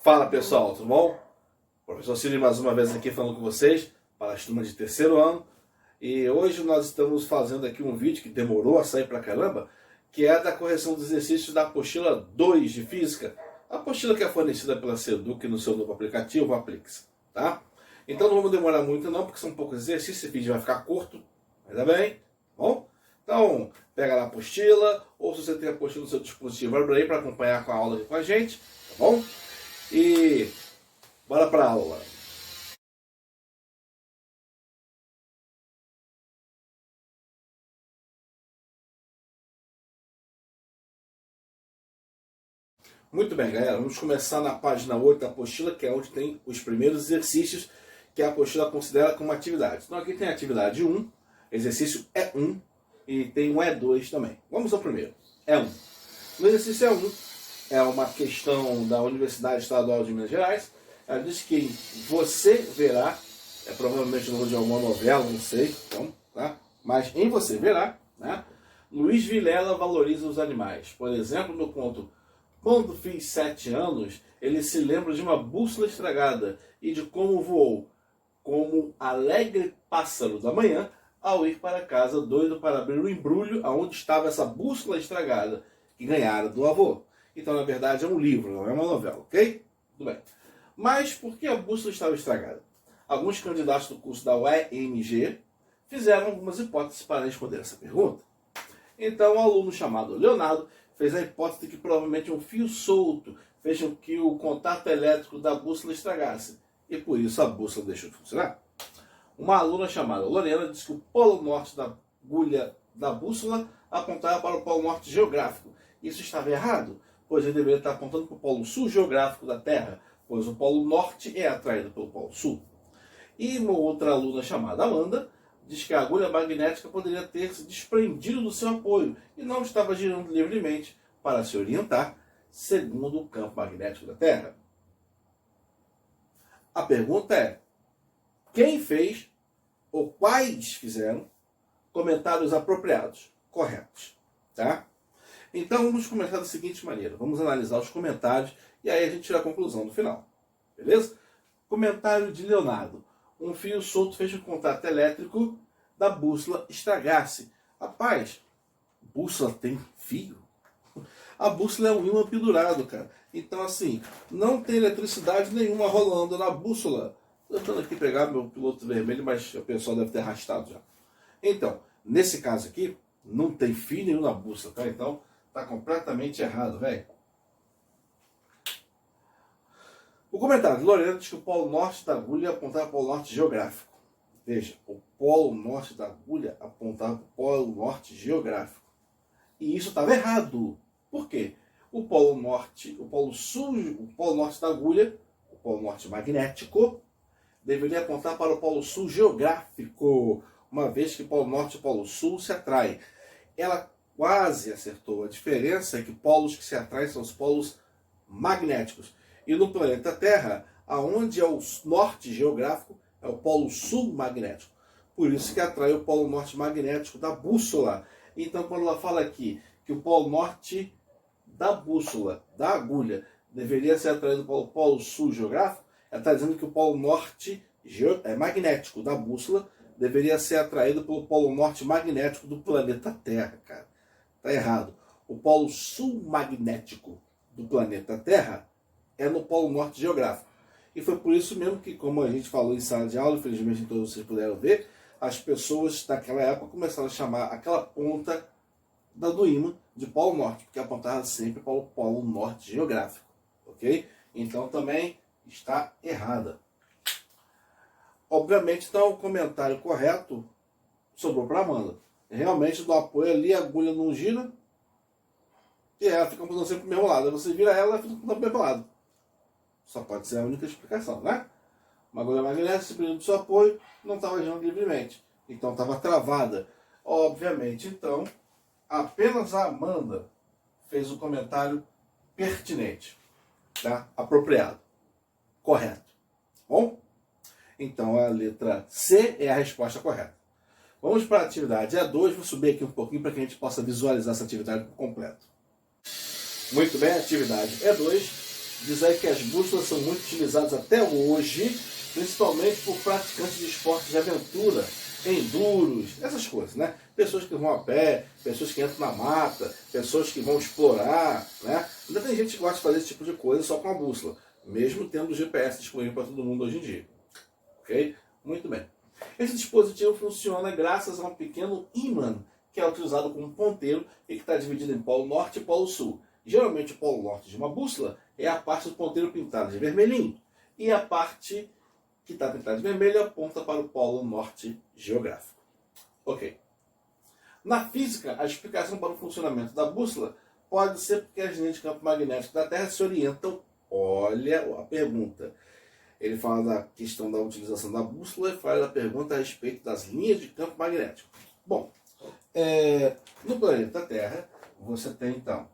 Fala pessoal, tudo bom? Professor Cílio mais uma vez aqui falando com vocês para as turmas de terceiro ano. E hoje nós estamos fazendo aqui um vídeo que demorou a sair pra caramba, que é da correção dos exercícios da apostila 2 de Física. A apostila que é fornecida pela Seduc no seu novo aplicativo, Aplix, tá? Então não vamos demorar muito não, porque são poucos exercícios, esse vídeo vai ficar curto, ainda bem, tá bom? Então, pega lá a apostila, ou se você tem a apostila no seu dispositivo, abre aí para acompanhar com a aula aqui com a gente, tá bom? E bora para a aula. Muito bem, galera, vamos começar na página 8 da apostila, que é onde tem os primeiros exercícios que a apostila considera como atividade. Então aqui tem a atividade 1, exercício E1, e tem um E2 também. Vamos ao primeiro, E1. No exercício E1, é uma questão da Universidade Estadual de Minas Gerais. Ela diz que você verá, é provavelmente o nome de alguma novela, não sei, então, tá? Mas em Você Verá, né? Luiz Vilela valoriza os animais. Por exemplo, no conto Quando Fiz 7 anos, ele se lembra de uma bússola estragada e de como voou, como alegre pássaro da manhã, ao ir para casa, doido para abrir o embrulho aonde estava essa bússola estragada que ganhara do avô. Então, na verdade, é um livro, não é uma novela, ok? Tudo bem. Mas por que a bússola estava estragada? Alguns candidatos do curso da UEMG fizeram algumas hipóteses para responder essa pergunta. Então, um aluno chamado Leonardo fez a hipótese de que provavelmente um fio solto fez com que o contato elétrico da bússola estragasse, e por isso a bússola deixou de funcionar. Uma aluna chamada Lorena disse que o polo norte da agulha da bússola apontava para o polo norte geográfico. Isso estava errado, pois ele deveria estar apontando para o polo sul geográfico da Terra, pois o polo norte é atraído pelo polo sul. E uma outra aluna chamada Amanda diz que a agulha magnética poderia ter se desprendido do seu apoio e não estava girando livremente para se orientar segundo o campo magnético da Terra. A pergunta é: quem fez ou quais fizeram comentários apropriados, corretos, tá? Então vamos começar da seguinte maneira, vamos analisar os comentários e aí a gente tira a conclusão no final, beleza? Comentário de Leonardo: um fio solto fez com que o contato elétrico da bússola estragasse. Rapaz, bússola tem fio? A bússola é um ímã pendurado, cara. Então assim, não tem eletricidade nenhuma rolando na bússola. Estou tentando aqui pegar meu piloto vermelho, mas o pessoal deve ter arrastado já. Então, nesse caso aqui, não tem fio nenhum na bússola, tá? Então, tá completamente errado, velho. O comentário de Lorena diz que o polo norte da agulha apontava para o polo norte geográfico. Veja, o polo norte da agulha apontava para o polo norte geográfico. E isso estava errado. Por quê? O polo norte, o polo sul, o polo norte da agulha, o polo norte magnético, deveria apontar para o polo sul geográfico, uma vez que o polo norte e o polo sul se atraem. Ela quase acertou. A diferença é que polos que se atraem são os polos magnéticos. E no planeta Terra, aonde é o norte geográfico, é o polo sul magnético. Por isso que atrai o polo norte magnético da bússola. Então, quando ela fala aqui que o polo norte da bússola, da agulha, deveria ser atraído pelo polo sul geográfico, ela está dizendo que o polo norte magnético da bússola deveria ser atraído pelo polo norte magnético do planeta Terra, cara. Tá errado. O polo sul magnético do planeta Terra é no polo norte geográfico. E foi por isso mesmo que, como a gente falou em sala de aula, infelizmente todos vocês puderam ver, as pessoas daquela época começaram a chamar aquela ponta do ímã de polo norte, porque apontava sempre para o polo norte geográfico, ok? Então também está errada. Obviamente, então, o comentário correto sobrou para Amanda. Realmente, do apoio ali, a agulha não gira e ela fica apontando sempre para o mesmo lado. Você vira ela fica apontando para o mesmo lado. Só pode ser a única explicação, né? Uma agulha magnética, se pedindo do seu apoio, não estava girando livremente. Então estava travada. Obviamente, então, apenas a Amanda fez o comentário pertinente, tá? Apropriado, correto. Bom? Então a letra C é a resposta correta. Vamos para a atividade E2. Vou subir aqui um pouquinho para que a gente possa visualizar essa atividade por completo. Muito bem, atividade E2. diz aí que as bússolas são muito utilizadas até hoje, principalmente por praticantes de esportes de aventura, enduros, essas coisas, né? Pessoas que vão a pé, pessoas que entram na mata, pessoas que vão explorar, né? Ainda tem gente que gosta de fazer esse tipo de coisa só com a bússola, mesmo tendo o GPS disponível para todo mundo hoje em dia. Ok? Muito bem. Esse dispositivo funciona graças a um pequeno ímã que é utilizado como ponteiro e que está dividido em polo norte e polo sul. Geralmente o polo norte de uma bússola é a parte do ponteiro pintada de vermelhinho e a parte que está pintada de vermelho aponta para o polo norte geográfico. Ok. Na física, a explicação para o funcionamento da bússola pode ser porque as linhas de campo magnético da Terra se orientam. Olha a pergunta. Ele fala da questão da utilização da bússola e fala da pergunta a respeito das linhas de campo magnético. Bom, no planeta Terra, você tem então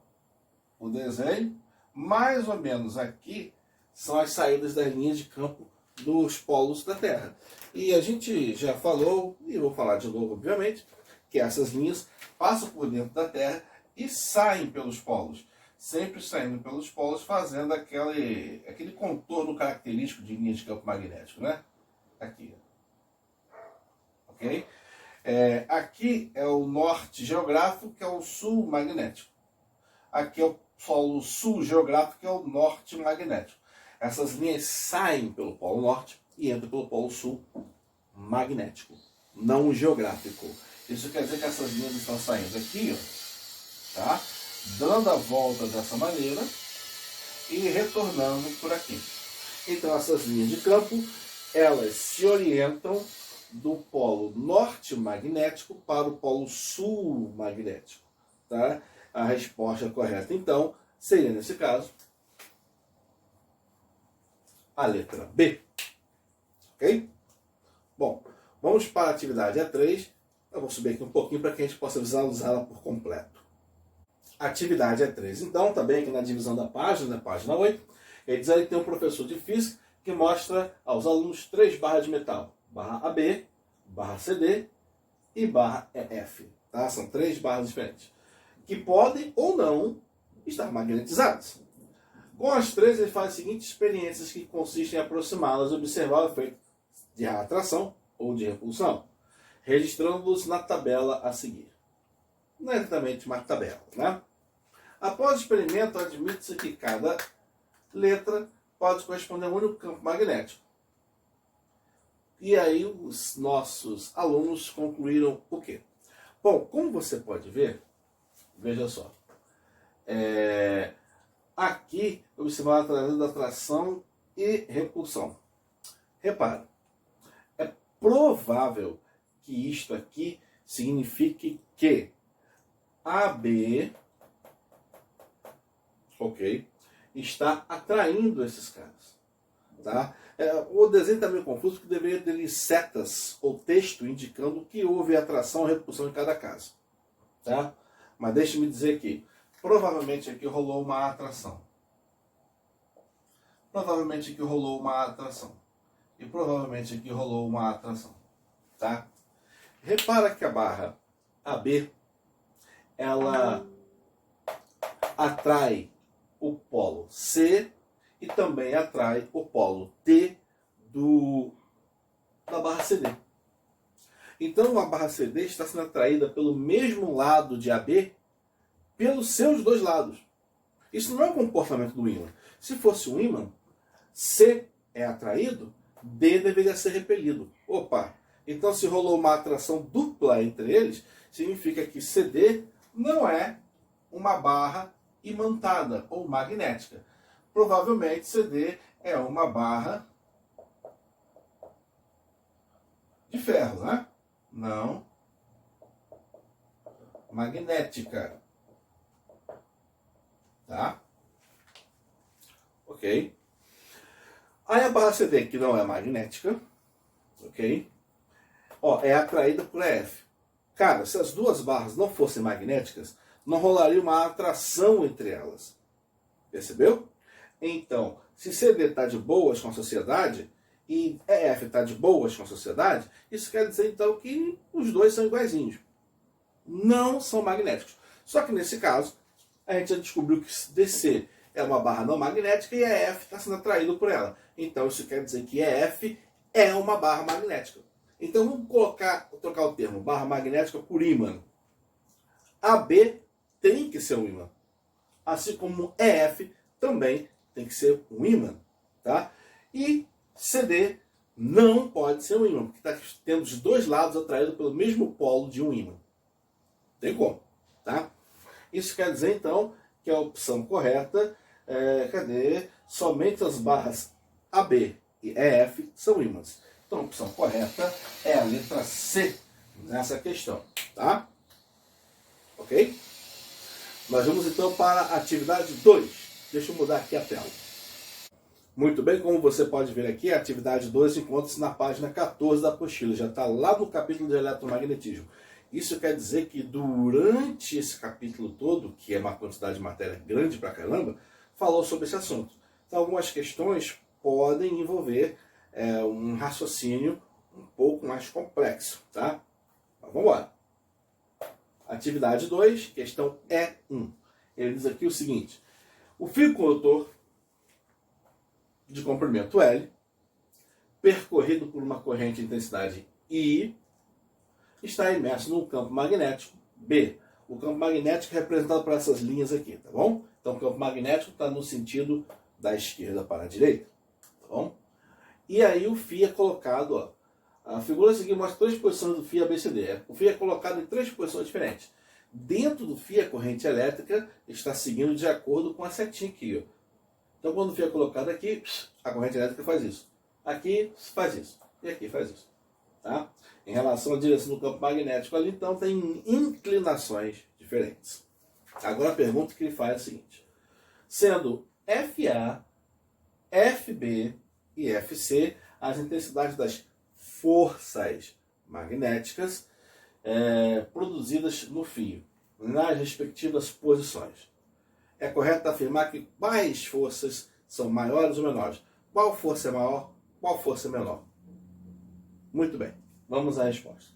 o desenho, mais ou menos aqui são as saídas das linhas de campo dos polos da Terra. E a gente já falou, e vou falar de novo, obviamente, que essas linhas passam por dentro da Terra e saem pelos polos. Sempre saindo pelos polos, fazendo aquele contorno característico de linha de campo magnético, né? Aqui. Ok? Aqui é o norte geográfico, que é o sul magnético. Aqui é o polo sul geográfico, que é o norte magnético. Essas linhas saem pelo polo norte e entram pelo polo sul magnético, não geográfico. Isso quer dizer que essas linhas estão saindo aqui, ó, tá? Dando a volta dessa maneira e retornando por aqui. Então essas linhas de campo, elas se orientam do polo norte magnético para o polo sul magnético, tá? A resposta correta, então, seria, nesse caso, a letra B. Ok? Bom, vamos para a atividade A3. Eu vou subir aqui um pouquinho para que a gente possa visualizá-la por completo. Atividade A3. Então, também aqui na divisão da página 8, ele diz aí que tem um professor de física que mostra aos alunos 3 barras de metal. Barra AB, barra CD e barra EF. Tá? São 3 barras diferentes, que podem ou não estar magnetizadas. Com as 3, ele faz as seguintes experiências que consistem em aproximá-las e observar o efeito de atração ou de repulsão, registrando-os na tabela a seguir. Não é exatamente uma tabela, né? Após o experimento, admite-se que cada letra pode corresponder a um único campo magnético. E aí os nossos alunos concluíram o quê? Bom, como você pode ver, veja só, aqui observar através da atração e repulsão. Repara, é provável que isto aqui signifique que AB, ok, está atraindo esses caras, tá? O desenho está meio confuso porque deveria ter setas ou texto indicando que houve atração ou repulsão em cada caso, tá? Mas deixe-me dizer que provavelmente aqui rolou uma atração. Provavelmente aqui rolou uma atração. E provavelmente aqui rolou uma atração, tá? Repara que a barra AB, ela atrai o polo C e também atrai o polo T da barra CD. Então a barra CD está sendo atraída pelo mesmo lado de AB, pelos seus dois lados. Isso não é o comportamento do ímã. Se fosse um ímã, C é atraído, D deveria ser repelido. Opa! Então se rolou uma atração dupla entre eles, significa que CD não é uma barra imantada ou magnética. Provavelmente CD é uma barra de ferro, né? Não magnética. Tá? Ok? Aí a barra CD, que não é magnética, ok? Ó, é atraída por EF. Cara, se as duas barras não fossem magnéticas, não rolaria uma atração entre elas. Percebeu? Então, se CD está de boas com a sociedade e EF está de boas com a sociedade, isso quer dizer então que os dois são iguaizinhos. Não são magnéticos. Só que nesse caso, a gente já descobriu que DC é uma barra não magnética e EF está sendo atraído por ela. Então isso quer dizer que EF é uma barra magnética. Então vamos trocar o termo barra magnética por ímã. AB tem que ser um ímã. Assim como EF também tem que ser um ímã. Tá? E CD não pode ser um ímã, porque está tendo os dois lados atraídos pelo mesmo polo de um ímã. Tem como. Tá? Isso quer dizer então que a opção correta somente as barras AB e EF são ímãs. Então a opção correta é a letra C nessa questão, tá? Ok? Nós vamos então para a atividade 2. Deixa eu mudar aqui a tela. Muito bem, como você pode ver aqui, a atividade 2 encontra-se na página 14 da apostila. Já está lá no capítulo de eletromagnetismo. Isso quer dizer que durante esse capítulo todo, que é uma quantidade de matéria grande pra caramba, falou sobre esse assunto. Então algumas questões podem envolver um raciocínio um pouco mais complexo, tá? Mas vamos embora. Atividade 2, questão E1. Ele diz aqui o seguinte: o fio condutor de comprimento L, percorrido por uma corrente de intensidade I, está imerso num campo magnético B. O campo magnético é representado por essas linhas aqui, tá bom? Então o campo magnético está no sentido da esquerda para a direita, tá bom? E aí o fio é colocado, ó. A figura seguinte mostra 3 posições do fio ABCD. O fio é colocado em 3 posições diferentes. Dentro do fio, a corrente elétrica está seguindo de acordo com a setinha aqui, ó. Então quando o fio é colocado aqui, a corrente elétrica faz isso. Aqui faz isso. E aqui faz isso. Tá? Em relação à direção do campo magnético ali, então tem inclinações diferentes. Agora a pergunta que ele faz é a seguinte: sendo FA, FB e FC as intensidades das forças magnéticas produzidas no fio, nas respectivas posições, é correto afirmar que quais forças são maiores ou menores? Qual força é maior? Qual força é menor? Muito bem, vamos à resposta.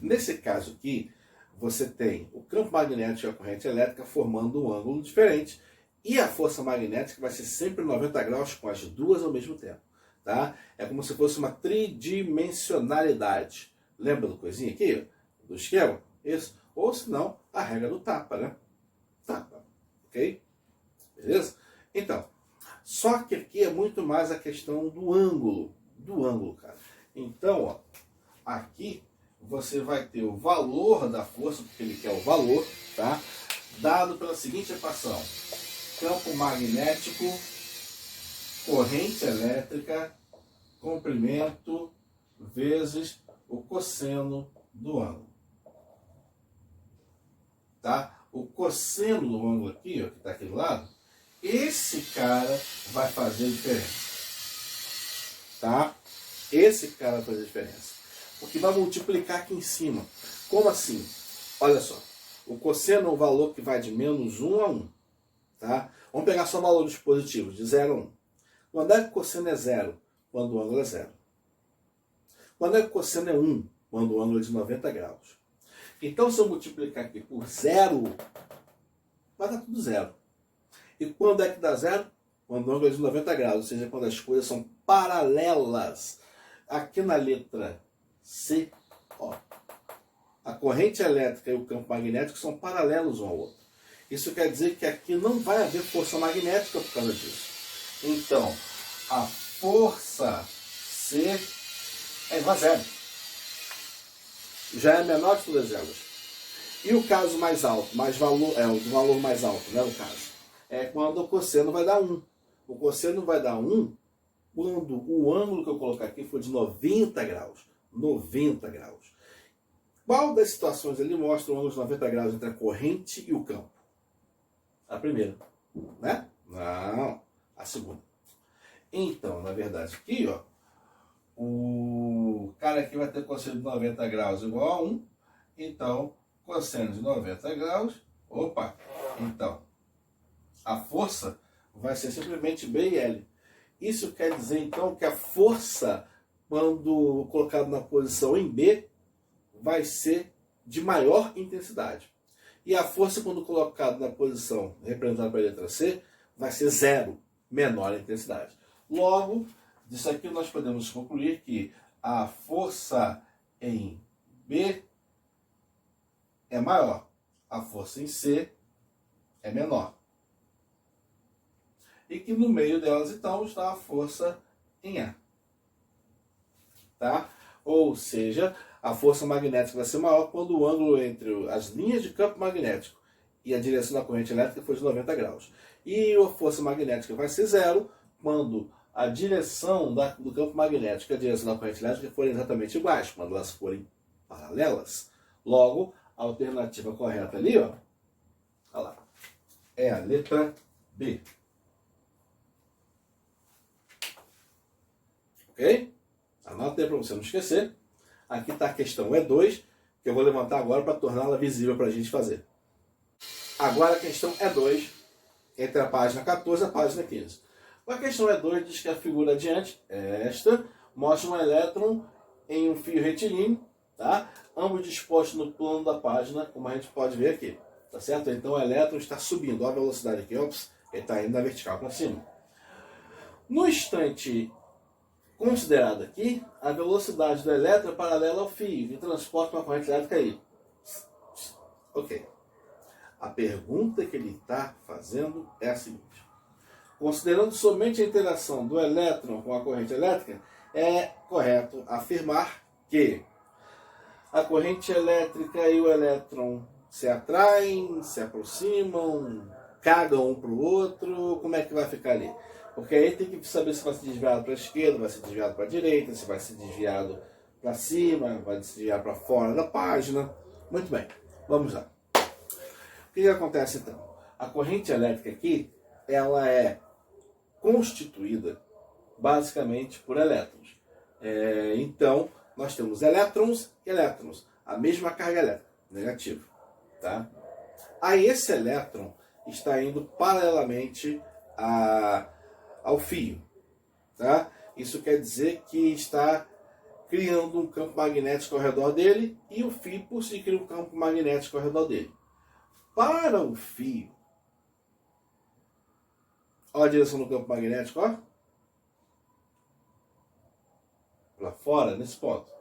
Nesse caso aqui, você tem o campo magnético e a corrente elétrica formando um ângulo diferente, e a força magnética vai ser sempre 90 graus com as duas ao mesmo tempo. Tá? É como se fosse uma tridimensionalidade. Lembra do coisinha aqui? Do esquema? Isso. Ou se não, a regra do tapa, né? Tapa. Ok? Beleza? Então, só que aqui é muito mais a questão do ângulo. Do ângulo, cara. Então, ó, aqui você vai ter o valor da força, porque ele quer o valor, tá? Dado pela seguinte equação: campo magnético, corrente elétrica, comprimento vezes o cosseno do ângulo. Tá? O cosseno do ângulo aqui, ó, que está aqui do lado, esse cara vai fazer a diferença. Tá? Esse cara vai fazer a diferença. Porque vai multiplicar aqui em cima. Como assim? Olha só. O cosseno é um valor que vai de menos 1 a 1. Tá? Vamos pegar só valores positivos, de 0 a 1. Quando é que o cosseno é 0? Quando o ângulo é 0. Quando é que o cosseno é 1? Quando o ângulo é de 90 graus. Então, se eu multiplicar aqui por 0, vai dar tudo 0. E quando é que dá 0? Quando o ângulo é de 90 graus, ou seja, quando as coisas são paralelas. Aqui na letra C, ó, a corrente elétrica e o campo magnético são paralelos um ao outro. Isso quer dizer que aqui não vai haver força magnética por causa disso. Então, a força C é igual a 0. Já é menor de todas elas. E o caso mais alto, o valor mais alto, né, no caso, é quando o cosseno vai dar 1. O cosseno vai dar 1 quando o ângulo que eu colocar aqui for de 90 graus. 90 graus. Qual das situações ele mostra o ângulo de 90 graus entre a corrente e o campo? A primeira, né? Não, a segunda. Então, na verdade, aqui, ó, o cara aqui vai ter cosseno de 90 graus igual a 1. Então, cosseno de 90 graus, opa, então, a força vai ser simplesmente B e L. Isso quer dizer, então, que a força, quando colocada na posição em B, vai ser de maior intensidade. E a força, quando colocada na posição representada pela letra C, vai ser zero, menor a intensidade. Logo, disso aqui nós podemos concluir que a força em B é maior, a força em C é menor. E que no meio delas, então, está a força em A. Tá? Ou seja, a força magnética vai ser maior quando o ângulo entre as linhas de campo magnético e a direção da corrente elétrica for de 90 graus. E a força magnética vai ser zero quando a direção do campo magnético e a direção da corrente elétrica forem exatamente iguais, quando elas forem paralelas. Logo, a alternativa correta ali, ó, olha lá, é a letra B. Ok? Anota aí para você não esquecer. Aqui está a questão E2, que eu vou levantar agora para torná-la visível para a gente fazer. Agora a questão E2, entre a página 14 e a página 15. A questão E2 diz que a figura adiante, esta, mostra um elétron em um fio retilíneo, tá? Ambos dispostos no plano da página, como a gente pode ver aqui. Tá certo? Então o elétron está subindo. Olha a velocidade aqui, ops, ele está indo da vertical para cima. No instante considerado aqui, a velocidade do elétron é paralela ao fio e transporta uma corrente elétrica aí. Ok. A pergunta que ele está fazendo é a seguinte. Considerando somente a interação do elétron com a corrente elétrica, é correto afirmar que a corrente elétrica e o elétron se atraem, se aproximam, cagam um para o outro. Como é que vai ficar ali? Porque aí tem que saber se vai ser desviado para a esquerda, vai ser desviado para a direita, se vai ser desviado para cima, vai se desviar para fora da página. Muito bem, vamos lá. O que acontece então? A corrente elétrica aqui, ela é constituída basicamente por elétrons. Então, nós temos elétrons e elétrons, a mesma carga elétrica, negativo. Tá? Aí esse elétron está indo paralelamente ao fio. Tá? Isso quer dizer que está criando um campo magnético ao redor dele e o fio por si cria um campo magnético ao redor dele. Para o fio, olha a direção do campo magnético, ó. Lá fora, nesse ponto.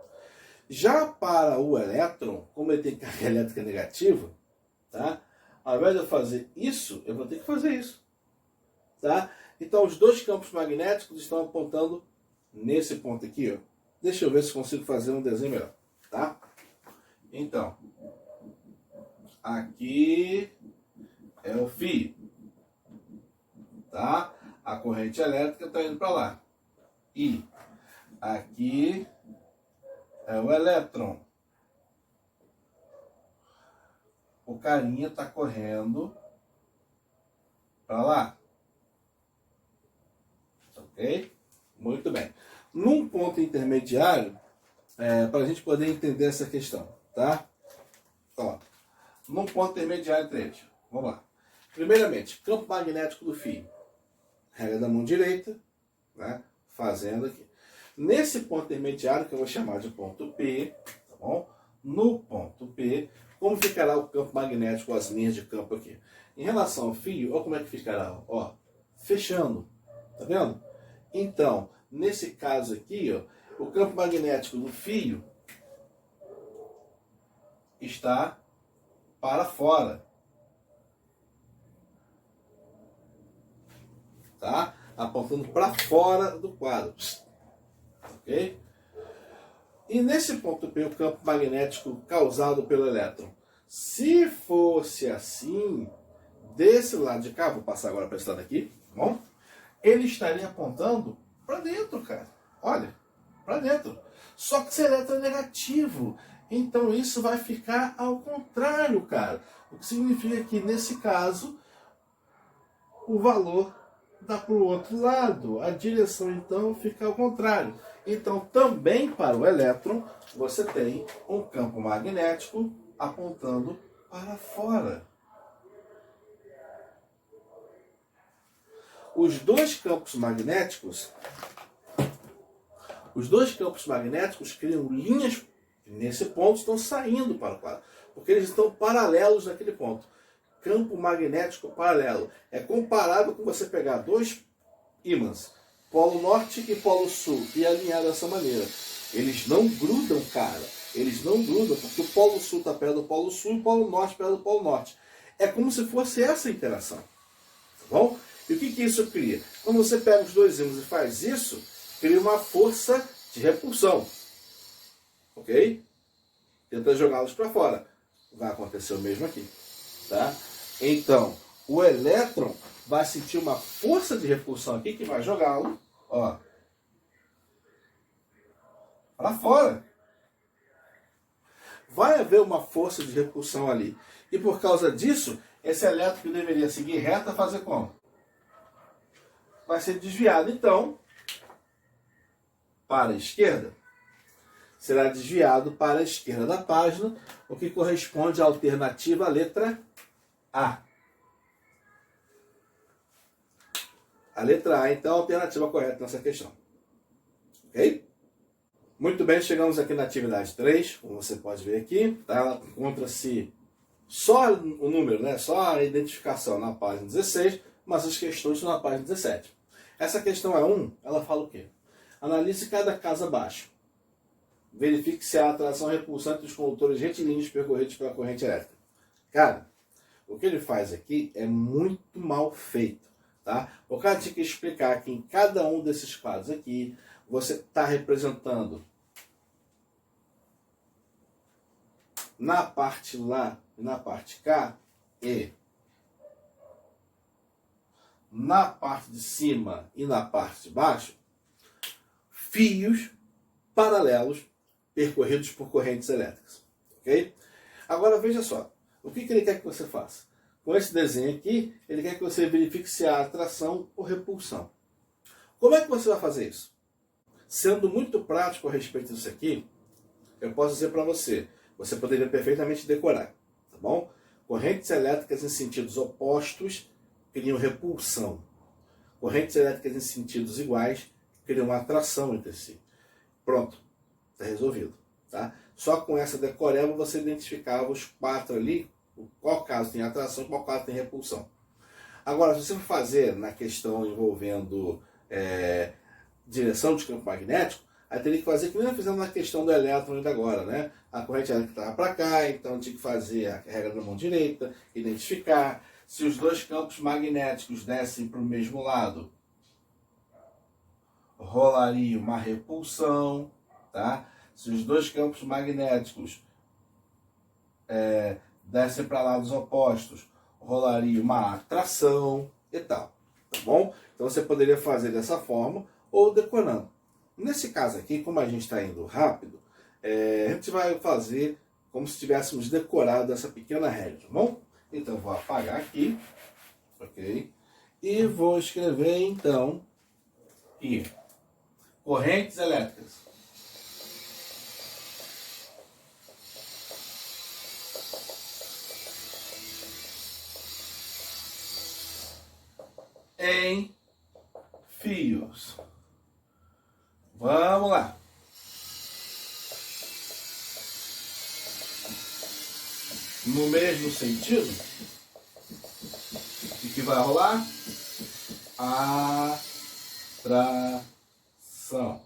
Já para o elétron, como ele tem carga elétrica negativa, tá? Ao invés de eu fazer isso, eu vou ter que fazer isso. Tá? Então os dois campos magnéticos estão apontando nesse ponto aqui, ó. Deixa eu ver se consigo fazer um desenho melhor. Tá? Então, aqui é o fio. Tá? A corrente elétrica está indo para lá. E aqui é o elétron. O carinha está correndo para lá. Ok? Muito bem. Num ponto intermediário, para a gente poder entender essa questão, tá? Ó, num ponto intermediário entre eles. Vamos lá. Primeiramente, campo magnético do fio. Regra da mão direita, né? Fazendo aqui. Nesse ponto intermediário, que eu vou chamar de ponto P, tá bom? No ponto P, como ficará o campo magnético, as linhas de campo aqui? Em relação ao fio, olha como é que ficará, ó, fechando, tá vendo? Então, nesse caso aqui, ó, o campo magnético do fio está para fora. Tá? Apontando para fora do quadro. Ok? E nesse ponto P, o campo magnético causado pelo elétron. Se fosse assim, desse lado de cá, vou passar agora para esse lado aqui, tá bom? Ele estaria apontando para dentro, cara. Olha, para dentro. Só que esse elétron é negativo. Então isso vai ficar ao contrário, cara. O que significa que, nesse caso, o valor dá para o outro lado. A direção, então, fica ao contrário. Então, também para o elétron, você tem um campo magnético apontando para fora. Os dois campos magnéticos criam linhas que nesse ponto estão saindo para o quadro, porque eles estão paralelos naquele ponto. campo magnético paralelo. É comparável com você pegar dois ímãs, polo norte e polo sul, e alinhar dessa maneira. Eles não grudam, cara. Eles não grudam, porque o polo sul está perto do polo sul e o polo norte perto do polo norte. É como se fosse essa interação. Tá bom? E o que isso cria? Quando você pega os dois ímãs e faz isso, cria uma força de repulsão. Ok? Tenta jogá-los para fora. Vai acontecer o mesmo aqui. Tá? Então, o elétron vai sentir uma força de repulsão aqui que vai jogá-lo para fora. Vai haver uma força de repulsão ali. E por causa disso, esse elétron que deveria seguir reta, fazer como? Vai ser desviado, então, para a esquerda. Será desviado para a esquerda da página, o que corresponde à alternativa letra A. A letra A, então, é a alternativa correta nessa questão. Ok? Muito bem, chegamos aqui na atividade 3, como você pode ver aqui. Tá? Ela encontra-se só o número, né? Só a identificação na página 16, mas as questões estão na página 17. Essa questão é 1, ela fala o quê? Analise cada caso abaixo. Verifique se há atração e repulsão entre os condutores retilíneos percorridos pela corrente elétrica. Cara, o que ele faz aqui é muito mal feito. Tá? O cara tinha que explicar que em cada um desses quadros aqui, você está representando na parte lá e na parte cá, e na parte de cima e na parte de baixo, fios paralelos percorridos por correntes elétricas. Ok? Agora veja só, o que ele quer que você faça? Com esse desenho aqui, ele quer que você verifique se há atração ou repulsão. Como é que você vai fazer isso? Sendo muito prático a respeito disso aqui, eu posso dizer para você, você poderia perfeitamente decorar, tá bom? Correntes elétricas em sentidos opostos criam repulsão. Correntes elétricas em sentidos iguais criam atração entre si. Pronto, está resolvido. Tá? Só com essa decoreba você identificava os quatro ali, qual caso tem atração e qual caso tem repulsão. Agora, se você for fazer na questão envolvendo direção de campo magnético, aí teria que fazer que nem nós fizemos na questão do elétron ainda agora, né? A corrente elétrica estava para cá, então tinha que fazer a regra da mão direita, identificar. Se os dois campos magnéticos dessem para o mesmo lado, rolaria uma repulsão, tá? Se os dois campos magnéticos dessem para lados opostos, rolaria uma atração e tal, tá bom? Então você poderia fazer dessa forma ou decorando. Nesse caso aqui, como a gente está indo rápido, a gente vai fazer como se tivéssemos decorado essa pequena regra, tá bom? Então eu vou apagar aqui, ok? E vou escrever então aqui, correntes elétricas. Em fios. Vamos lá. No mesmo sentido, o que vai rolar? Atração.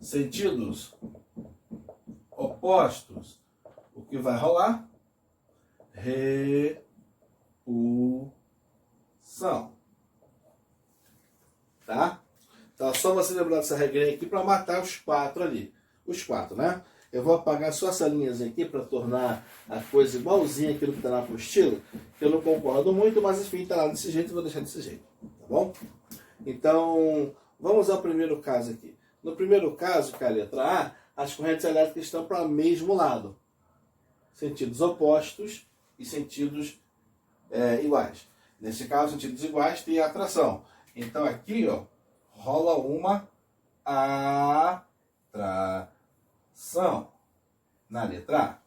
Sentidos opostos, o que vai rolar? Repulsão. Tá? Então, só você lembrar dessa regrinha aqui para matar os quatro ali. Os quatro, né? Eu vou apagar só essa linhazinha aqui para tornar a coisa igualzinha aquilo que está na apostila, que eu não concordo muito, mas enfim, está lá desse jeito, eu vou deixar desse jeito. Tá bom? Então, vamos ao primeiro caso aqui. No primeiro caso, que é a letra A, as correntes elétricas estão para o mesmo lado. Sentidos opostos e sentidos iguais. Nesse caso, sentidos iguais tem atração. Então aqui, ó, rola uma atração na letra A.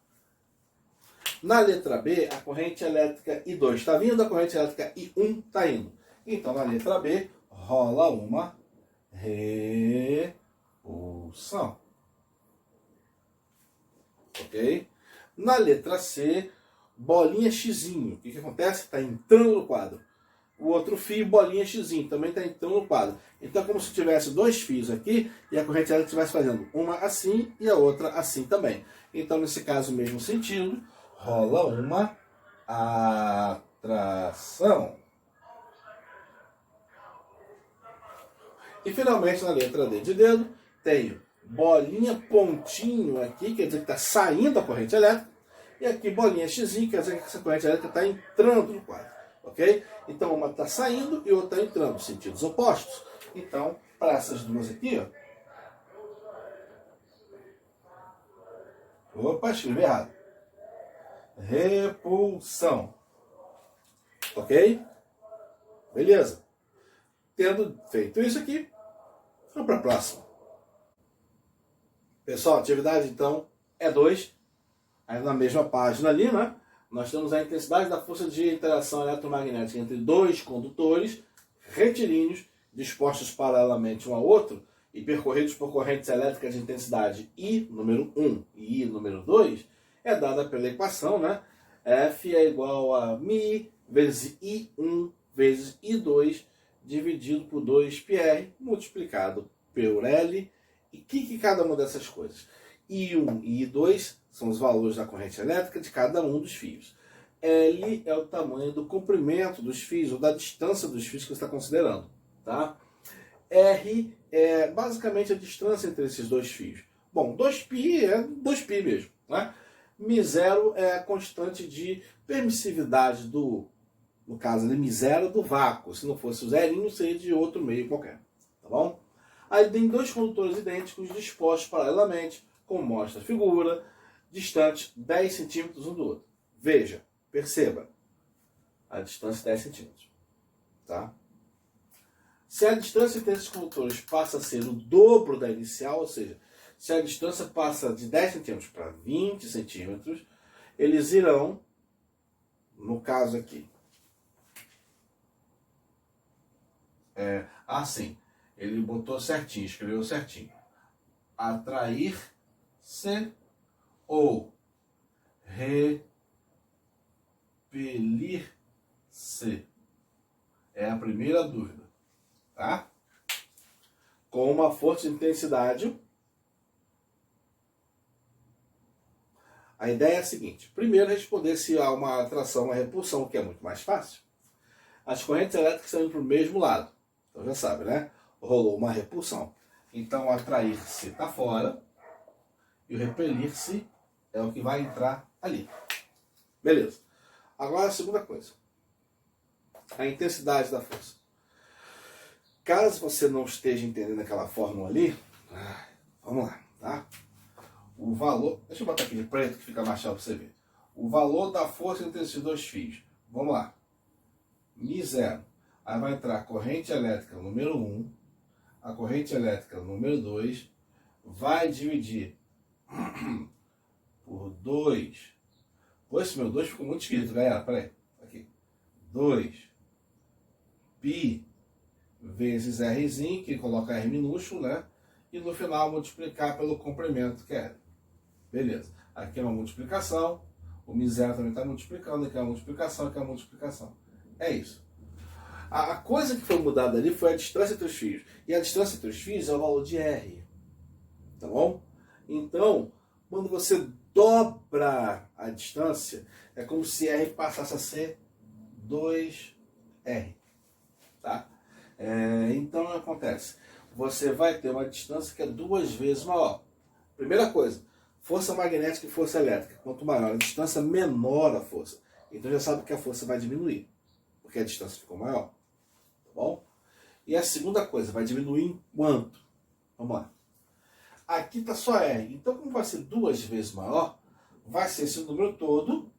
Na letra B, a corrente elétrica I2 está vindo, a corrente elétrica I1 está indo. Então, na letra B, rola uma repulsão. ok? Na letra C, bolinha xizinho. O que acontece? Está entrando no quadro. O outro fio, bolinha xizinho, também está entrando no quadro. Então é como se tivesse dois fios aqui e a corrente elétrica estivesse fazendo uma assim e a outra assim também. Então, nesse caso, mesmo sentido, rola uma atração. E finalmente, na letra D de dedo, tenho bolinha pontinho aqui, quer dizer que está saindo a corrente elétrica, e aqui bolinha xizinho, quer dizer que essa corrente elétrica está entrando no quadro. Ok? Então uma está saindo e outra está entrando, sentidos opostos. Então, para essas duas aqui, ó. Opa, escrevi errado. Repulsão. Ok? Beleza. Tendo feito isso aqui, vamos para a próxima. Pessoal, a atividade então é 2. Aí na mesma página ali, né? Nós temos a intensidade da força de interação eletromagnética entre dois condutores retilíneos dispostos paralelamente um ao outro e percorridos por correntes elétricas de intensidade I, número 1 e I, número 2, é dada pela equação, né? F é igual a μ vezes I1 vezes I2 dividido por 2πr multiplicado por L. E o que cada uma dessas coisas? I1 e I2 são os valores da corrente elétrica de cada um dos fios. L é o tamanho do comprimento dos fios, ou da distância dos fios que você está considerando. Tá? R é basicamente a distância entre esses dois fios. Bom, 2π é 2π mesmo. Né? μ0 é a constante de permissividade do, no caso ali, μ0 do vácuo. Se não fosse o zerinho, seria de outro meio qualquer. Tá bom? Aí tem dois condutores idênticos dispostos paralelamente, como mostra a figura, distantes 10 centímetros um do outro. Veja, perceba, a distância é 10 centímetros. Tá? Se a distância entre esses condutores passa a ser o dobro da inicial, ou seja, se a distância passa de 10 centímetros para 20 centímetros, eles irão, no caso aqui, assim, ele botou certinho, escreveu certinho, atrair-se ou repelir-se. É a primeira dúvida. Tá? Com uma força de intensidade. A ideia é a seguinte. Primeiro, responder se há uma atração ou uma repulsão, que é muito mais fácil. As correntes elétricas estão indo para o mesmo lado. Então já sabe, né? Rolou uma repulsão. Então, atrair-se está fora. E o repelir-se é o que vai entrar ali. Beleza. Agora a segunda coisa. A intensidade da força. Caso você não esteja entendendo aquela fórmula ali, vamos lá, tá? O valor, deixa eu botar aqui de preto que fica mais chato para você ver. O valor da força entre esses dois fios. Vamos lá. μ0. Aí vai entrar a corrente elétrica número 1, a corrente elétrica número 2, vai dividir por 2. Pô, esse meu 2 ficou muito esquisito, galera. Peraí. Aqui. 2 π vezes Rzinho, que coloca R minúsculo, né? E no final multiplicar pelo comprimento que é R. Beleza. Aqui é uma multiplicação. O μ0 também está multiplicando. Aqui é uma multiplicação, aqui é uma multiplicação. É isso. A coisa que foi mudada ali foi a distância entre os fios. E a distância entre os fios é o valor de R. Tá bom? Então, quando você dobra a distância, é como se R passasse a ser 2R. Tá? Então, o que acontece? Você vai ter uma distância que é 2 vezes maior. Primeira coisa, força magnética e força elétrica. Quanto maior a distância, menor a força. Então já sabe que a força vai diminuir, porque a distância ficou maior. Tá bom? E a segunda coisa, vai diminuir em quanto? Vamos lá. Aqui está só R. Então, como vai ser 2 vezes maior, vai ser esse número todo.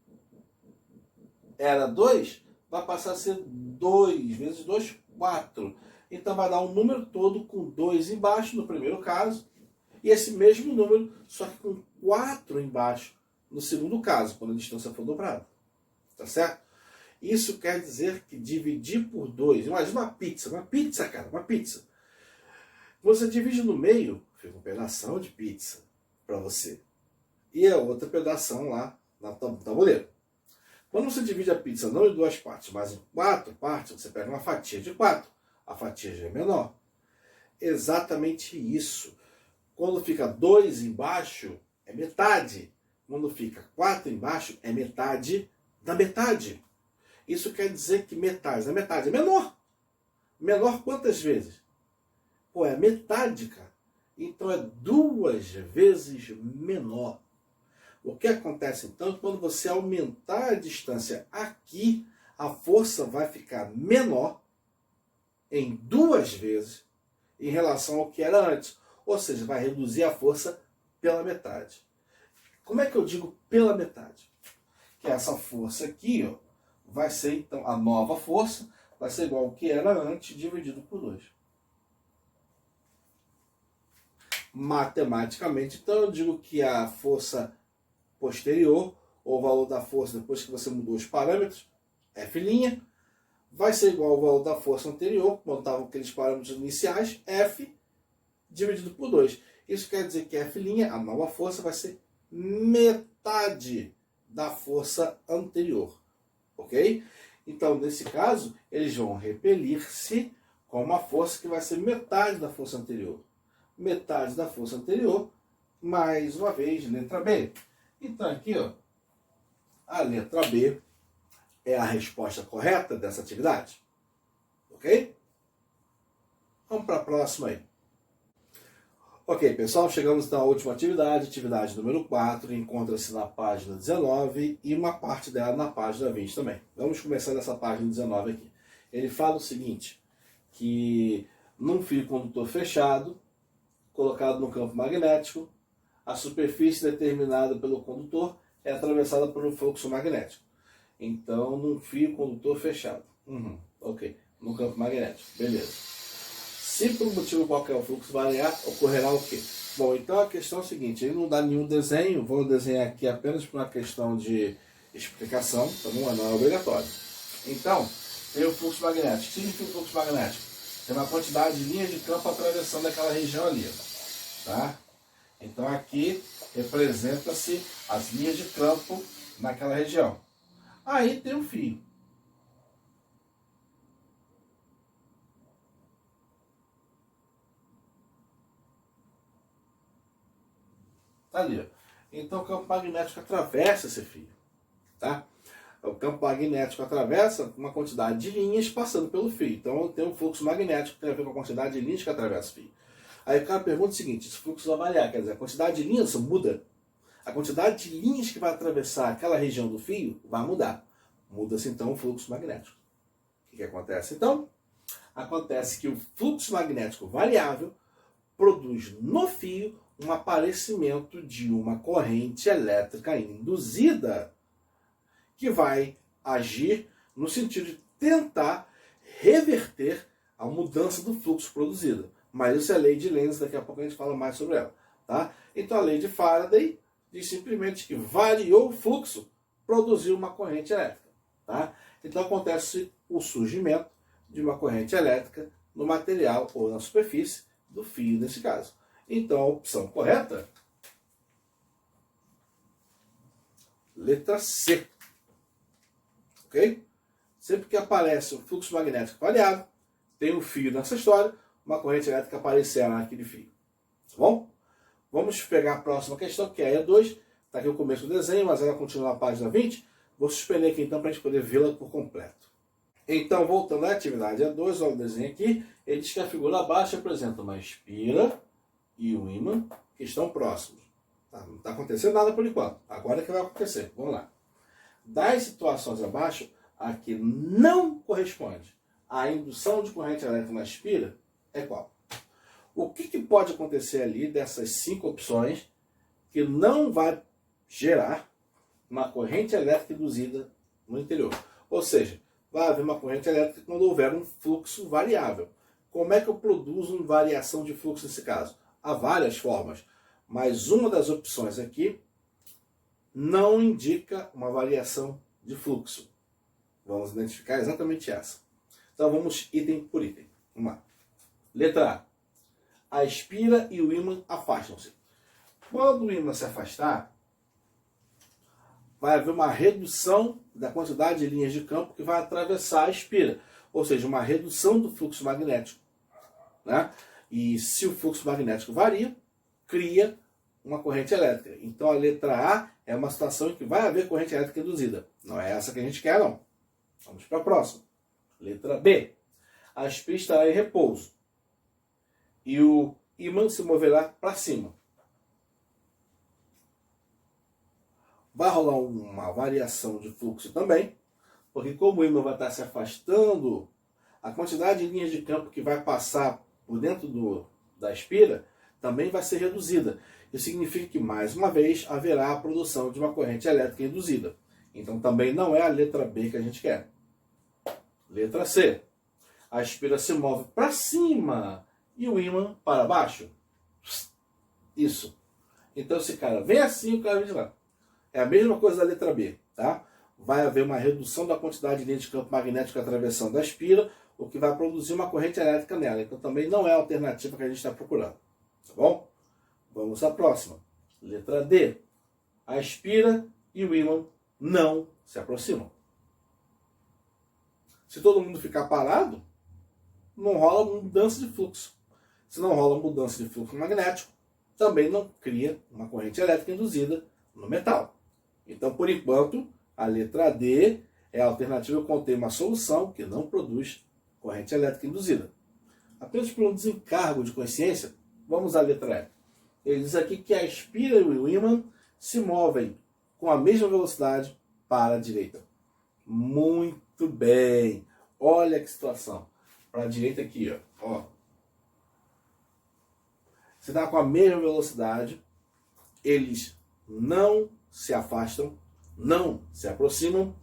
Era 2, vai passar a ser 2 vezes 2, 4. Então vai dar um número todo com 2 embaixo, no primeiro caso, e esse mesmo número, só que com 4 embaixo, no segundo caso, quando a distância for dobrada. Tá certo? Isso quer dizer que dividir por 2, imagina uma pizza, cara, uma pizza. Você divide no meio, fica um pedação de pizza para você. e a outra pedação lá no tabuleiro. Quando você divide a pizza não em 2 partes, mas em 4 partes, você pega uma fatia de 4. A fatia já é menor. Exatamente isso. Quando fica 2 embaixo, é metade. Quando fica 4 embaixo, é metade da metade. Isso quer dizer que metade da metade é menor. Menor quantas vezes? Pô, é metade, cara. Então é 2 vezes menor. O que acontece então? Quando você aumentar a distância aqui, a força vai ficar menor em 2 vezes em relação ao que era antes. Ou seja, vai reduzir a força pela metade. Como é que eu digo pela metade? Que essa força aqui, ó, vai ser então a nova força, vai ser igual ao que era antes dividido por 2. Matematicamente, então eu digo que a força posterior, ou o valor da força depois que você mudou os parâmetros, F', vai ser igual ao valor da força anterior, quando estavam aqueles parâmetros iniciais, F dividido por 2. Isso quer dizer que F', a nova força, vai ser metade da força anterior. Ok? Então, nesse caso, eles vão repelir-se com uma força que vai ser metade da força anterior. Metade da força anterior, mais uma vez, letra B. Então, aqui, ó, a letra B é a resposta correta dessa atividade. Ok? Vamos para a próxima aí. Ok, pessoal, chegamos então à última atividade, atividade número 4, encontra-se na página 19 e uma parte dela na página 20 também. Vamos começar nessa página 19 aqui. Ele fala o seguinte, que num fio condutor fechado, colocado no campo magnético, a superfície determinada pelo condutor é atravessada por um fluxo magnético. Então, num fio condutor fechado. Ok, no campo magnético, beleza. Se por um motivo qualquer o fluxo variar, ocorrerá o quê? Bom, então a questão é a seguinte, ele não dá nenhum desenho, vou desenhar aqui apenas por uma questão de explicação, tá bom? Não é obrigatório. Então, tem o fluxo magnético. O que significa o fluxo magnético? Tem uma quantidade de linhas de campo atravessando aquela região ali, tá? Então aqui representa-se as linhas de campo naquela região. Aí tem um fio. Tá ali, ó. Então o campo magnético atravessa esse fio, tá? O campo magnético atravessa uma quantidade de linhas passando pelo fio. Então tem um fluxo magnético que tem a ver com a quantidade de linhas que atravessa o fio. Aí o cara pergunta o seguinte, esse fluxo vai variar, quer dizer, a quantidade de linhas muda. A quantidade de linhas que vai atravessar aquela região do fio vai mudar. Muda-se então o fluxo magnético. O que acontece então? Acontece que o fluxo magnético variável produz no fio um aparecimento de uma corrente elétrica induzida que vai agir no sentido de tentar reverter a mudança do fluxo produzido. Mas isso é a lei de Lenz, daqui a pouco a gente fala mais sobre ela. Tá? Então a lei de Faraday diz simplesmente que variou o fluxo, produziu uma corrente elétrica. Tá? Então acontece o surgimento de uma corrente elétrica no material ou na superfície do fio nesse caso. Então a opção correta, letra C. Ok? Sempre que aparece um fluxo magnético variável, tem um fio nessa história, uma corrente elétrica aparecerá naquele fio. Tá bom? Vamos pegar a próxima questão, que é a E2. Está aqui o começo do desenho, mas ela continua na página 20. Vou suspender aqui então para a gente poder vê-la por completo. Então, voltando à atividade E2, olha o desenho aqui. Ele diz que a figura abaixo apresenta uma espira e um ímã que estão próximos. Tá? Não está acontecendo nada por enquanto. Agora é que vai acontecer. Vamos lá. Das situações abaixo, a que não corresponde à indução de corrente elétrica na espira é qual? O que pode acontecer ali dessas 5 opções que não vai gerar uma corrente elétrica induzida no interior? Ou seja, vai haver uma corrente elétrica quando houver um fluxo variável. Como é que eu produzo uma variação de fluxo nesse caso? Há várias formas, mas uma das opções aqui não indica uma variação de fluxo. Vamos identificar exatamente essa. Então vamos item por item. Vamos lá. Letra A. A espira e o ímã afastam-se. Quando o ímã se afastar, vai haver uma redução da quantidade de linhas de campo que vai atravessar a espira. Ou seja, uma redução do fluxo magnético. Né? E se o fluxo magnético varia, cria uma corrente elétrica. Então a letra A é uma situação em que vai haver corrente elétrica induzida. Não é essa que a gente quer, não. Vamos para a próxima. Letra B. A espira estará em repouso e o ímã se moverá para cima. Vai rolar uma variação de fluxo também, porque como o ímã vai estar se afastando, a quantidade de linhas de campo que vai passar por dentro da espira também vai ser reduzida. Isso significa que, mais uma vez, haverá a produção de uma corrente elétrica induzida. Então também não é a letra B que a gente quer. Letra C. A espira se move para cima e o ímã para baixo. Isso. Então esse cara vem assim, o cara vem de lá. É a mesma coisa da letra B, tá? Vai haver uma redução da quantidade de linha de campo magnético atravessando a espira, o que vai produzir uma corrente elétrica nela. Então também não é a alternativa que a gente está procurando. Tá bom? Vamos à próxima. Letra D. A espira e o ímã não se aproximam. Se todo mundo ficar parado, não rola mudança de fluxo. Se não rola mudança de fluxo magnético, também não cria uma corrente elétrica induzida no metal. Então, por enquanto, a letra D é a alternativa que contém uma solução que não produz corrente elétrica induzida. Apenas por um desencargo de consciência, vamos à letra E. Ele diz aqui que a espira e o ímã se movem com a mesma velocidade para a direita. Muito bem. Olha que situação. Para a direita aqui, ó. Se dá com a mesma velocidade, eles não se afastam, não se aproximam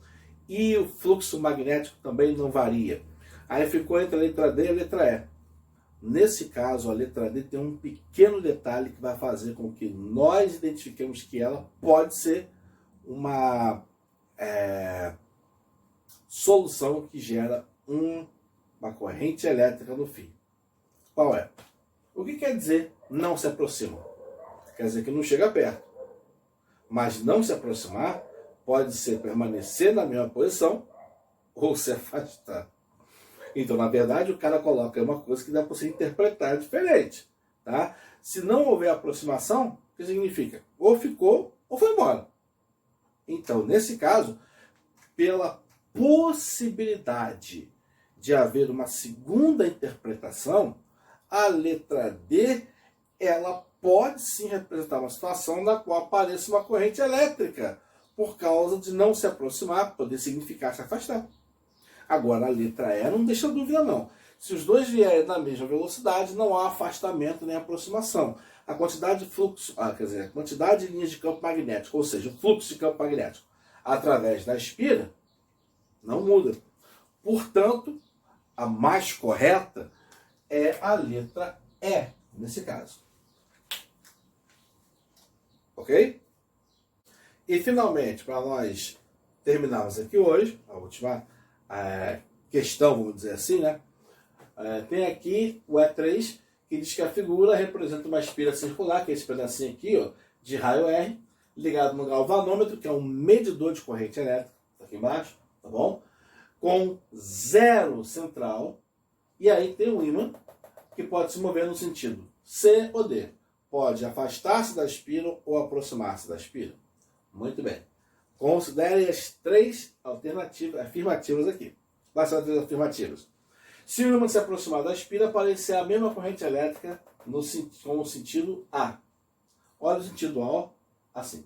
e o fluxo magnético também não varia. Aí ficou entre a letra D e a letra E. Nesse caso, a letra D tem um pequeno detalhe que vai fazer com que nós identifiquemos que ela pode ser uma solução que gera uma corrente elétrica no fio. Qual é? O que quer dizer não se aproximam? Quer dizer que não chega perto. Mas não se aproximar pode ser permanecer na mesma posição ou se afastar. Então, na verdade, o cara coloca uma coisa que dá para você interpretar diferente. Tá? Se não houver aproximação, o que significa? Ou ficou ou foi embora. Então, nesse caso, pela possibilidade de haver uma segunda interpretação, a letra D ela pode sim representar uma situação na qual apareça uma corrente elétrica, por causa de não se aproximar, poder significar se afastar. Agora, a letra E não deixa dúvida não. Se os dois vierem na mesma velocidade, não há afastamento nem aproximação. A quantidade de fluxo, a quantidade de linhas de campo magnético, ou seja, o fluxo de campo magnético através da espira, não muda. Portanto, a mais correta é a letra E, nesse caso. Ok? E finalmente, para nós terminarmos aqui hoje, a última questão, vamos dizer assim, né? Tem aqui o E3, que diz que a figura representa uma espira circular, que é esse pedacinho aqui, ó, de raio R, ligado no galvanômetro, que é um medidor de corrente elétrica, tá aqui embaixo, tá bom? Com zero central, e aí tem um ímã que pode se mover no sentido C ou D. Pode afastar-se da espira ou aproximar-se da espira. Muito bem. Considere as três alternativas, afirmativas aqui. Quais são as três afirmativas? Se o ímã se aproximar da espira, aparecer a mesma corrente elétrica com o sentido A. Olha o sentido A, ó, assim.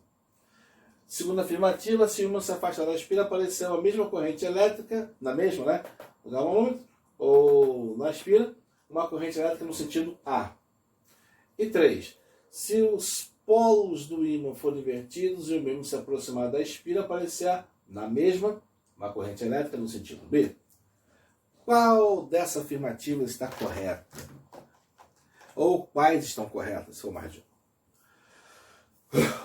Segunda afirmativa, se o ímã se afastar da espira, aparecer a mesma corrente elétrica, na mesma, né? No galvanômetro, ou na espira, uma corrente elétrica no sentido A. E 3. Se os polos do ímã forem invertidos e o ímã se aproximar da espira, aparecerá na mesma uma corrente elétrica no sentido B. Qual dessa afirmativa está correta? Ou quais estão corretas, seu Margem?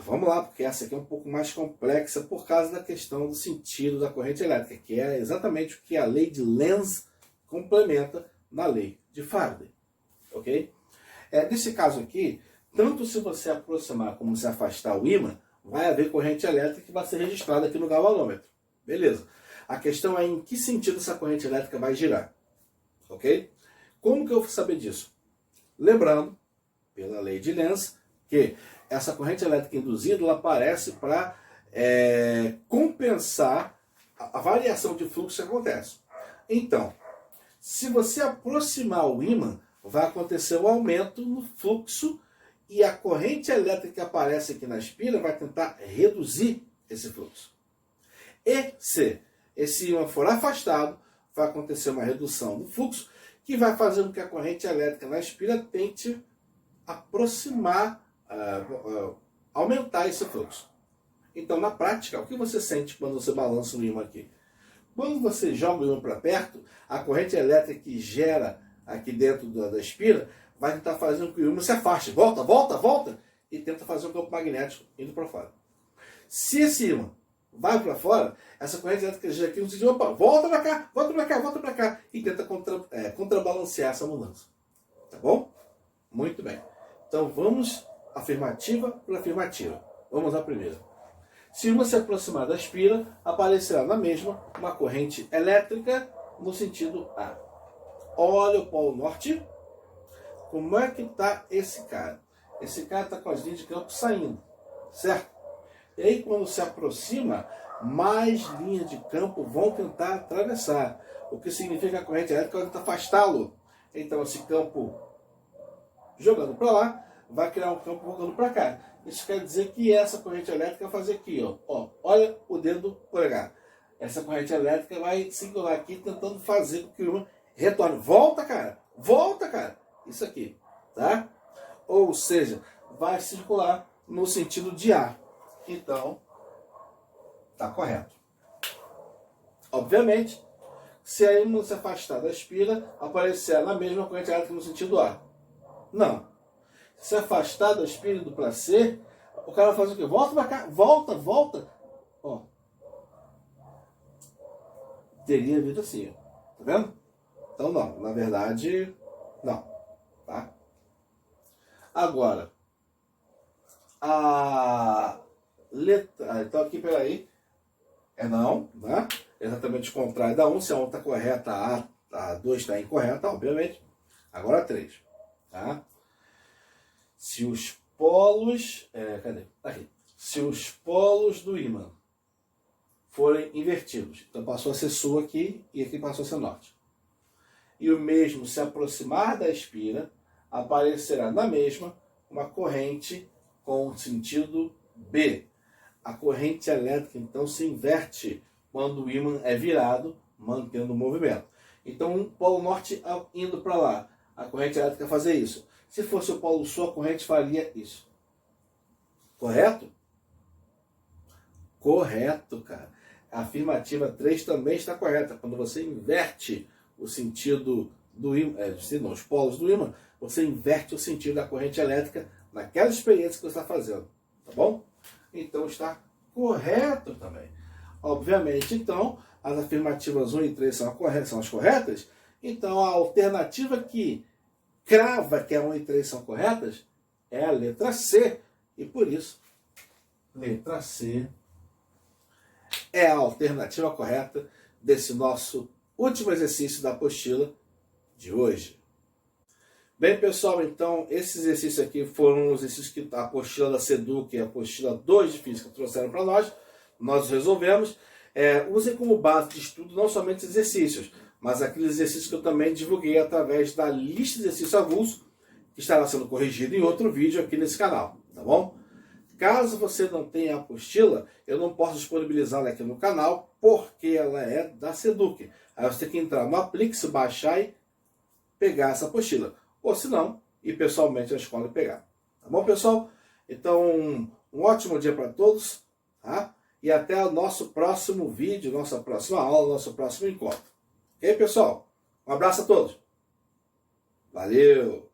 Vamos lá, porque essa aqui é um pouco mais complexa por causa da questão do sentido da corrente elétrica, que é exatamente o que a lei de Lenz complementa na lei de Faraday. Ok? Nesse caso aqui, tanto se você aproximar como se afastar o ímã, vai haver corrente elétrica que vai ser registrada aqui no galvanômetro. Beleza. A questão é em que sentido essa corrente elétrica vai girar. Ok? Como que eu vou saber disso? Lembrando, pela lei de Lenz, que essa corrente elétrica induzida ela aparece para compensar a variação de fluxo que acontece. Então, se você aproximar o ímã, vai acontecer um aumento no fluxo e a corrente elétrica que aparece aqui na espira vai tentar reduzir esse fluxo. E se esse ímã for afastado, vai acontecer uma redução do fluxo que vai fazer com que a corrente elétrica na espira tente aproximar, aumentar esse fluxo. Então, na prática, o que você sente quando você balança o ímã aqui? Quando você joga o ímã para perto, a corrente elétrica que gera aqui dentro da espira vai tentar fazer com que o ímã se afaste. Volta, volta, volta! E tenta fazer um campo magnético indo para fora. Se esse ímã vai para fora, essa corrente elétrica gira aqui no sentido, opa, volta para cá, volta para cá, volta para cá. E tenta contrabalancear essa mudança. Tá bom? Muito bem. Então vamos afirmativa por afirmativa. Vamos à primeira. Se uma se aproximar da espira, aparecerá na mesma uma corrente elétrica no sentido A. Olha o polo norte. Como é que está esse cara? Esse cara está com as linhas de campo saindo, certo? E aí quando se aproxima, mais linhas de campo vão tentar atravessar. O que significa que a corrente elétrica vai tentar afastá-lo. Então esse campo jogando para lá, vai criar um campo jogando para cá. Isso quer dizer que essa corrente elétrica vai fazer aqui, ó. Olha o dedo polegar. Essa corrente elétrica vai circular aqui tentando fazer com que o ímã retorne. Volta, cara! Volta, cara! Isso aqui, tá? Ou seja, vai circular no sentido de A. Então, tá correto. Obviamente, se a ímã se afastar da espira, aparecerá na mesma corrente elétrica no sentido A. Não. Se afastar da espira do para C, o cara vai fazer o quê? Volta para cá, volta, volta. Ó. Teria vindo assim, ó. Tá vendo? Então não, na verdade, não. Tá? Agora, a letra... Então aqui, peraí. É não, né? Exatamente o contrário da 1. Se a 1 está correta, a 2 está incorreta, obviamente. Agora a 3. Tá? Se os polos... cadê? Aqui. Se os polos do ímã forem invertidos. Então passou a ser sul aqui e aqui passou a ser norte. E o mesmo se aproximar da espira, aparecerá na mesma uma corrente com sentido B. A corrente elétrica, então, se inverte quando o ímã é virado, mantendo o movimento. Então, um polo norte indo para lá, a corrente elétrica vai fazer isso. Se fosse o polo sul, a corrente faria isso. Correto? Correto, cara. A afirmativa 3 também está correta. Quando você inverte o sentido do ímã, os polos do ímã, você inverte o sentido da corrente elétrica naquela experiência que você está fazendo. Tá bom? Então está correto também. Obviamente, então, as afirmativas 1 e 3 são as corretas. Então, a alternativa que crava que a 1 e 3 são corretas é a letra C. E por isso, letra C é a alternativa correta desse nosso último exercício da apostila de hoje. Bem, pessoal, então, esses exercícios aqui foram os exercícios que a apostila da SEDUC e a apostila 2 de Física trouxeram para nós. Nós resolvemos. Usem como base de estudo não somente os exercícios, mas aqueles exercícios que eu também divulguei através da lista de exercícios avulsos, que estará sendo corrigido em outro vídeo aqui nesse canal, tá bom? Caso você não tenha a apostila, eu não posso disponibilizá-la aqui no canal, porque ela é da SEDUC. Aí você tem que entrar no Aplix, baixar e pegar essa apostila. Ou se não, ir pessoalmente à escola e pegar. Tá bom, pessoal? Então, um ótimo dia para todos, tá? E até o nosso próximo vídeo, nossa próxima aula, nosso próximo encontro. Ok, pessoal? Um abraço a todos. Valeu!